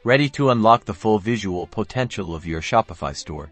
ready to unlock the full visual potential of your Shopify store.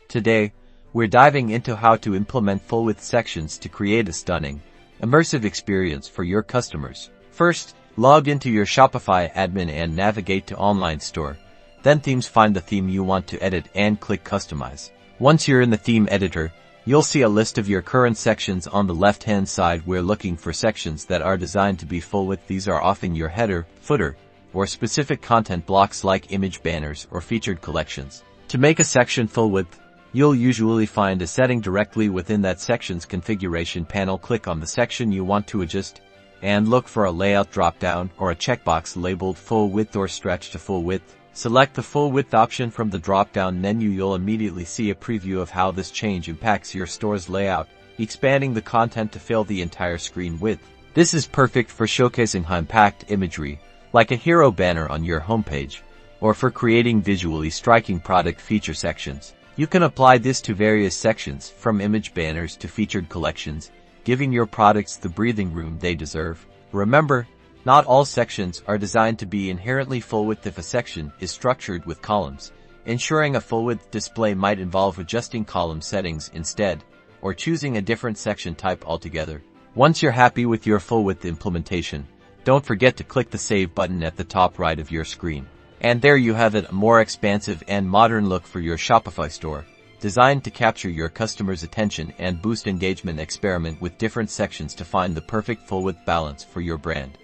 Today, we're diving into how to implement full-width sections to create a stunning, immersive experience for your customers. First, log into your Shopify admin and navigate to Online Store. Then find the theme you want to edit and click Customize. Once you're in the theme editor, you'll see a list of your current sections on the left-hand side. We're looking for sections that are designed to be full-width. These are often your header, footer, or specific content blocks like image banners or featured collections. To make a section full-width, you'll usually find a setting directly within that section's configuration panel. Click on the section you want to adjust and look for a layout drop-down or a checkbox labeled full width or stretch to full width. Select the full width option from the drop-down menu. You'll immediately see a preview of how this change impacts your store's layout, expanding the content to fill the entire screen width. This is perfect for showcasing high-impact imagery, like a hero banner on your homepage, or for creating visually striking product feature sections. You can apply this to various sections, from image banners to featured collections, giving your products the breathing room they deserve. Remember, not all sections are designed to be inherently full-width. If a section is structured with columns, ensuring a full-width display might involve adjusting column settings instead, or choosing a different section type altogether. Once you're happy with your full-width implementation, don't forget to click the Save button at the top right of your screen. And there you have it, a more expansive and modern look for your Shopify store, designed to capture your customers' attention and boost engagement. Experiment with different sections to find the perfect full-width balance for your brand.